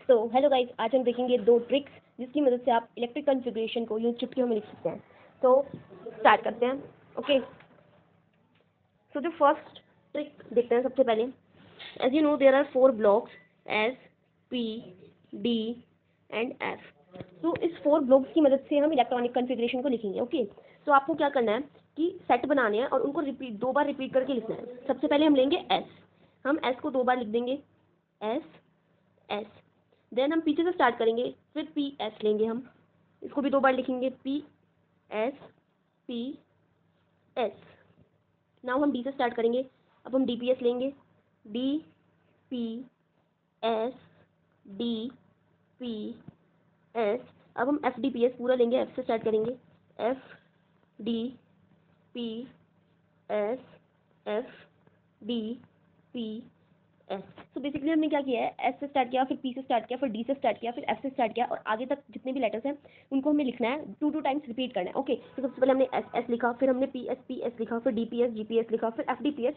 So hello guys, आज हम देखेंगे दो ट्रिक्स जिसकी मदद से आप इलेक्ट्रिक कॉन्फ़िगरेशन को यूं चुटकियों में लिख सकते हैं। तो स्टार्ट करते हैं। ओके, सो जो फर्स्ट ट्रिक देखते हैं सबसे पहले। As you know there are 4 blocks S, P, D and F. तो इस 4 ब्लॉक्स की मदद से हम इलेक्ट्रॉनिक कॉन्फ़िगरेशन को लिखेंगे। ओके, तो आपको क्या करना है कि सेट बनाने हैं और उनको रिपीट 2 बार रिपीट करके लिखना है। सबसे पहले हम लेंगे एस, हम एस को 2 बार लिख देंगे, एस एस। देन हम पीछे से स्टार्ट करेंगे, फिर पी एस लेंगे, हम इसको भी 2 बार लिखेंगे, पी एस। नाउ हम डी से स्टार्ट करेंगे, अब हम डी पी एस लेंगे, D P S, D P S. अब हम एफ डी पी एस पूरा लेंगे, एफ से स्टार्ट करेंगे, F D P S, F D P S. तो बेसिकली हमने क्या किया है, एस से स्टार्ट किया, फिर पी से स्टार्ट किया, फिर डी से स्टार्ट किया, फिर एफ से स्टार्ट किया, और आगे तक जितने भी लेटर्स हैं उनको हमें लिखना है, 2 टाइम्स रिपीट करना है। ओके, तो सबसे पहले हमने एस एस लिखा, फिर हमने पी एस लिखा, फिर डी पी एस लिखा, फिर एफ डी पी एस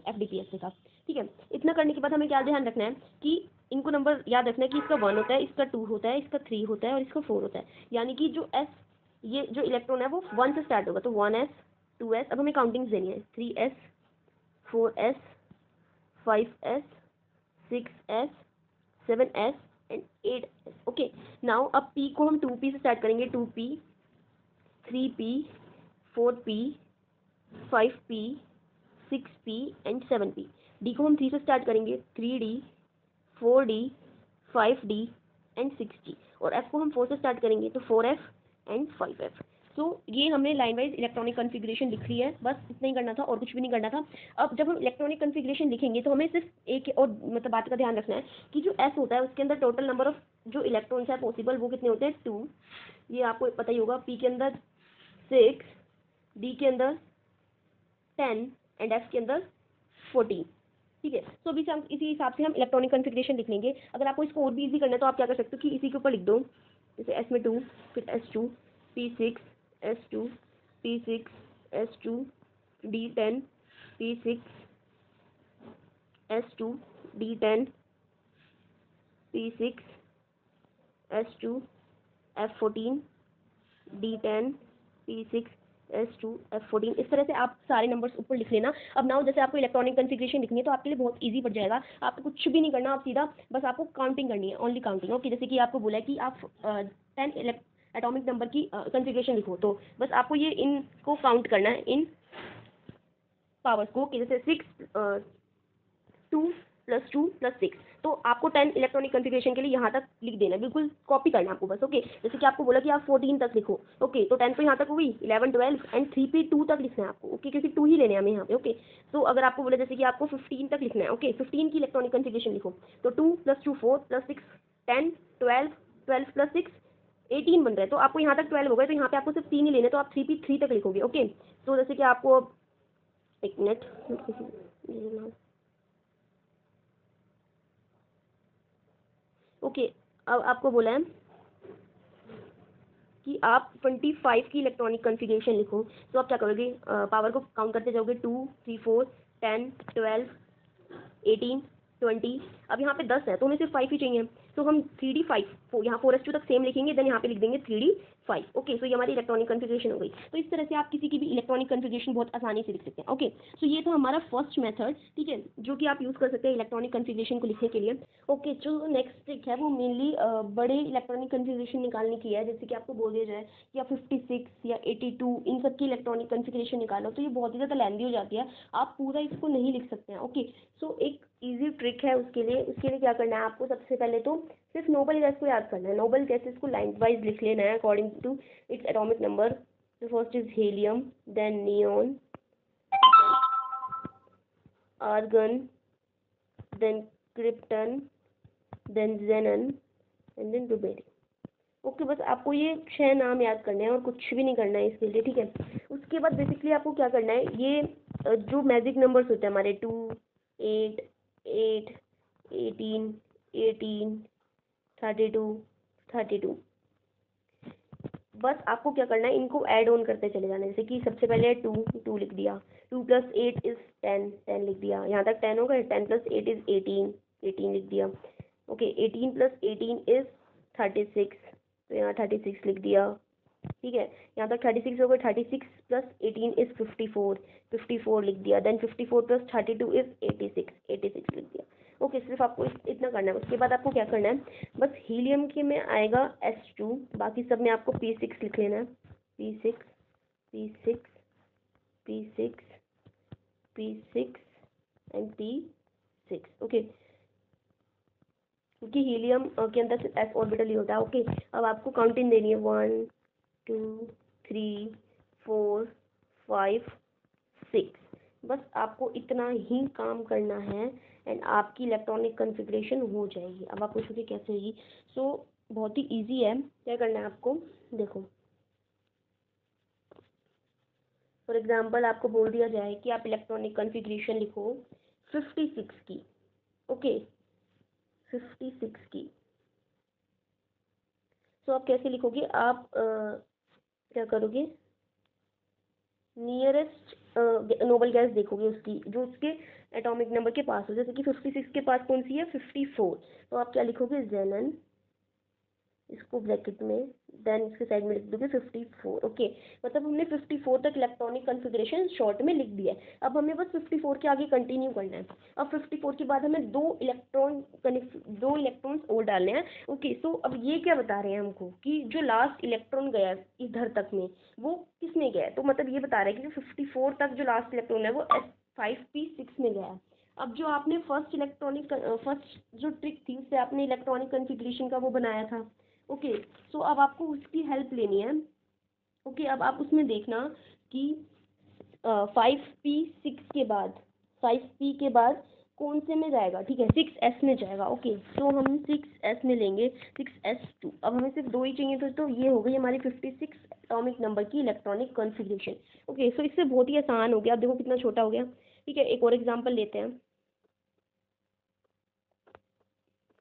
लिखा। ठीक है, इतना करने के बाद हमें क्या ध्यान रखना है कि इनको नंबर याद रखना है कि इसका 1 होता है, इसका 2 होता है, इसका 3 होता है और इसका 4 होता है। यानी कि जो एस, ये जो इलेक्ट्रॉन है वो 1 से स्टार्ट होगा, तो 1s 2s। अब हमें काउंटिंग देनी है, 3s 4s 5s 6s 7s and 8s। Okay, now अब p को हम 2p से स्टार्ट करेंगे, 2p 3p 4p 5p 6p and 7p। d को हम 3 से स्टार्ट करेंगे, 3d 4d 5d and 6d। और f को हम 4 से स्टार्ट करेंगे, तो 4f एंड 5f। तो ये हमने लाइन वाइज इलेक्ट्रॉनिक कॉन्फ़िगरेशन लिख ली है, बस इतना ही करना था और कुछ भी नहीं करना था। अब जब हम इलेक्ट्रॉनिक कॉन्फ़िगरेशन लिखेंगे तो हमें सिर्फ एक और मतलब बात का ध्यान रखना है कि जो एस होता है उसके अंदर टोटल नंबर ऑफ जो इलेक्ट्रॉन्स है पॉसिबल वो कितने होते हैं, 2। ये आपको पता ही होगा। पी के अंदर 6, डी के अंदर 10 एंड एफ के अंदर 14। ठीक है, तो अभी से हम इसी हिसाब से हम इलेक्ट्रॉनिक कॉन्फ़िगरेशन लिख लेंगे। अगर आपको इसको और भी इजी करना है तो आप क्या कर सकते हो कि इसी के ऊपर लिख दो, जैसे एस में 2, फिर S2 P6 S2 P6 S2 D10 P6 S2 D10 P6 S2 F14 D10 P6 S2 F14। इस तरह से आप सारे नंबर्स ऊपर लिख लेना। अब नाउ जैसे आपको इलेक्ट्रॉनिक कॉन्फ़िगरेशन लिखनी है तो आपके लिए बहुत इजी पड़ जाएगा, आपको कुछ भी नहीं करना, आप सीधा बस आपको काउंटिंग करनी है, ओनली काउंटिंग। ओके, जैसे कि आपको बोला है कि आप 10 एटॉमिक नंबर की कॉन्फ़िगरेशन लिखो, तो बस आपको ये इनको काउंट करना है, इन पावर्स को, कि जैसे 6 2 + 2 + 6। तो आपको 10 इलेक्ट्रॉनिक कॉन्फ़िगरेशन के लिए यहाँ तक लिख देना, बिल्कुल कॉपी करना आपको बस। ओके, जैसे कि आपको बोला कि आप 14 तक लिखो। ओके, तो 10 तो यहाँ तक हुई, 11 12 एंड 3 पे 2 तक लिखना है आपको। ओके, क्योंकि 2 ही लेने हैं हमें यहाँ पे। ओके, तो अगर आपको बोले जैसे कि आपको 15 तक लिखना है, ओके 15 की इलेक्ट्रॉनिक कॉन्फ़िगरेशन लिखो, तो 2 + 2 4 + 6 10 12 12 + 6 18 बन रहा है। तो आपको यहाँ तक 12 हो गए, तो यहाँ पे आपको सिर्फ 3 ही लेने, तो आप 3 पे 3 तक लिखोगे। ओके, तो जैसे कि आपको एक मिनट। ओके, अब आपको बोला है कि आप 25 की इलेक्ट्रॉनिक कॉन्फ़िगरेशन लिखो, तो आप क्या करोगे, पावर को काउंट करते जाओगे, 2 3 4 10 12 18 20। अब यहाँ पे 10 है तो हमें सिर्फ 5 ही चाहिए, तो हम 3D 5 यहाँ 4s2 तक सेम लिखेंगे, देन यहाँ पे लिख देंगे 3D 5। ओके, सो ये हमारी इलेक्ट्रॉनिक कॉन्फ़िगरेशन हो गई। तो इस तरह से आप किसी की भी इलेक्ट्रॉनिक कॉन्फ़िगरेशन बहुत आसानी से लिख सकते हैं। ओके, सो ये था हमारा फर्स्ट मेथड, ठीक है, जो कि आप यूज़ कर सकते हैं इलेक्ट्रॉनिक कॉन्फ़िगरेशन को लिखने के लिए। ओके, जो नेक्स्ट ट्रिक है वो मेनली बड़े इलेक्ट्रॉनिक कॉन्फ़िगरेशन निकालने की है, जैसे कि आपको बोल दिया जाए या 56 या 82 इन सब की इलेक्ट्रॉनिक कॉन्फ़िगरेशन निकालो, तो ये बहुत ही ज़्यादा लेंदी हो जाती है, आप पूरा इसको नहीं लिख सकते हैं। ओके, सो एक इजी ट्रिक है उसके लिए क्या करना है आपको, सबसे पहले तो सिर्फ नोबल गैस को याद करना है। नोबल गैसेस को लाइन वाइज लिख लेना है according to its atomic number. तो first is helium, then neon, argon, then krypton, then xenon and then rubidium. Okay, बस आपको ये 6 नाम याद करने हैं और कुछ भी नहीं करना है इसके लिए, ठीक है। उसके बाद बेसिकली आपको क्या करना है, ये जो मैजिक नंबर्स होते हैं हमारे 2 8 8 18 18 32 32, बस आपको क्या करना है, इनको ऐड ऑन करते चले जाना है। जैसे कि सबसे पहले 2 लिख दिया, 2 + 8 इज 10 10 लिख दिया, यहाँ तक 10 हो गए, 10 + 8 इज 18 18 लिख दिया, ओके 18 + 18 इज 36, तो यहाँ 36 लिख दिया। ठीक है, यहाँ तक 36 हो गया। 36 + 18 इज 54, 54 लिख दिया। देन 54 + 32 इज 86, 86 लिख दिया। ओके, सिर्फ आपको इतना करना है। उसके बाद आपको क्या करना है, बस हीलियम के में आएगा S2, बाकी सब में आपको P6 लिख लेना है। P6 P6 P6 P6 and P6। Okay, क्योंकि हीलियम के अंदर सिर्फ S ऑर्बिटल ही होता है। ओके, अब आपको काउंटिंग देनी है 1 2 3 4 5 6। बस आपको इतना ही काम करना है एंड आपकी इलेक्ट्रॉनिक कॉन्फ़िगरेशन हो जाएगी। अब आप पूछोगे कैसे होगी, सो बहुत ही इजी है। क्या करना है आपको, देखो फॉर एग्जांपल आपको बोल दिया जाए कि आप इलेक्ट्रॉनिक कॉन्फ़िगरेशन लिखो 56 की। ओके 56 की, सो आप कैसे लिखोगे, आप क्या करोगे, नियरेस्ट नोबल गैस देखोगे उसकी, जो उसके एटॉमिक नंबर के पास हो। जैसे कि 56 के पास कौन सी है, 54, तो आप क्या लिखोगे, जेनन, इसको ब्रैकेट में, देन इसके साइड में लिख दोगे 54। ओके, मतलब हमने 54 तक इलेक्ट्रॉनिक कॉन्फ़िगरेशन शॉर्ट में लिख दिया है। अब हमें बस 54 के आगे कंटिन्यू करना है। अब 54 के बाद हमें दो इलेक्ट्रॉन्स और डालने हैं। ओके, सो अब ये क्या बता रहे हैं हमको कि जो लास्ट इलेक्ट्रॉन गया इधर तक में वो किसमें गया है, तो मतलब ये बता रहा है कि जो 54 तक जो लास्ट इलेक्ट्रॉन है वो S5p6 में गया है। अब जो आपने फर्स्ट जो ट्रिक थी उससे आपने इलेक्ट्रॉनिक कॉन्फ़िगरेशन का वो बनाया था। ओके, सो अब आपको उसकी हेल्प लेनी है। ओके, अब आप उसमें देखना कि 5p6 के बाद, 5p के बाद कौन से में जाएगा, ठीक है 6s में जाएगा। ओके, तो हम 6s में लेंगे 6s2। अब हमें सिर्फ दो ही चाहिए, तो ये हो गई हमारी 56 एटॉमिक नंबर की इलेक्ट्रॉनिक कॉन्फ़िगरेशन। ओके, सो इससे बहुत ही आसान हो गया। अब देखो कितना छोटा हो गया। ठीक है, एक और एग्जाम्पल लेते हैं।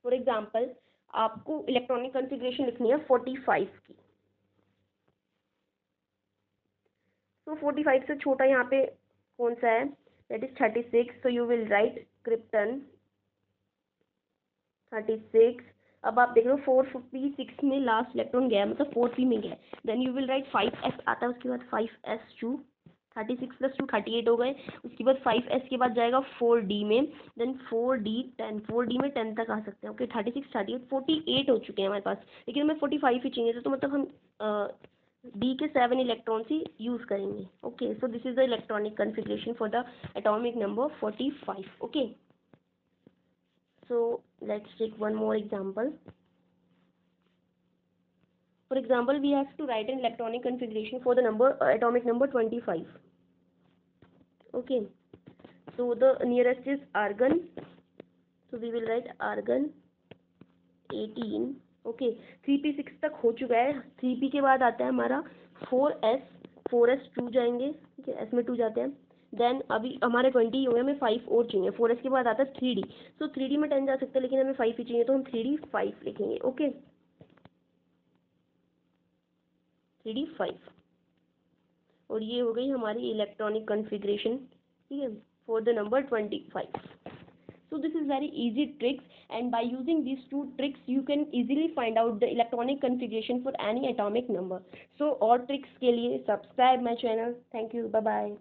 फॉर एग्जाम्पल आपको इलेक्ट्रॉनिक कॉन्फ़िगरेशन लिखनी है 45 की। तो 45 से छोटा यहाँ पे कौन सा है, that is 36, so you will write krypton 36। अब आप देख लो 4p6 में लास्ट इलेक्ट्रॉन गया, मतलब 4p में गया। Then you will write 5s आता है उसके बाद 5s2, 36 + 2 38 हो गए। उसके बाद 5s के बाद जाएगा 4d में, देन 4d 10, 4d में 10 तक आ सकते हैं। ओके 36 38 48 हो चुके हैं हमारे पास, लेकिन हमें 45 ही चाहिए थे, तो मतलब हम डी के 7 इलेक्ट्रॉन्स ही यूज़ करेंगे। Okay, so this is the electronic configuration for the atomic number 45। Okay, so let's take one more example. For example, we have to write an electronic configuration for the atomic number 25. Okay, so the nearest is argon, so we will write argon 18। Okay, 3p6 तक हो चुका है। 3p के बाद आता है हमारा 4s 2 जाएंगे। ठीक है, s में 2 जाते हैं। देन अभी हमारे 20 हो गए, हमें 5 और चाहिए। 4s के बाद आता है 3d, सो 3d में 10 जा सकते हैं, लेकिन हमें 5 ही चाहिए, तो हम 3d 5 लिखेंगे। ओके 3d 5, और ये हो गई हमारी इलेक्ट्रॉनिक कॉन्फ़िगरेशन। ठीक है, for the number 25। So this is very easy tricks, and by using these two tricks you can easily find out the electronic configuration for any atomic number. So और tricks के लिए subscribe my channel. Thank you, bye bye.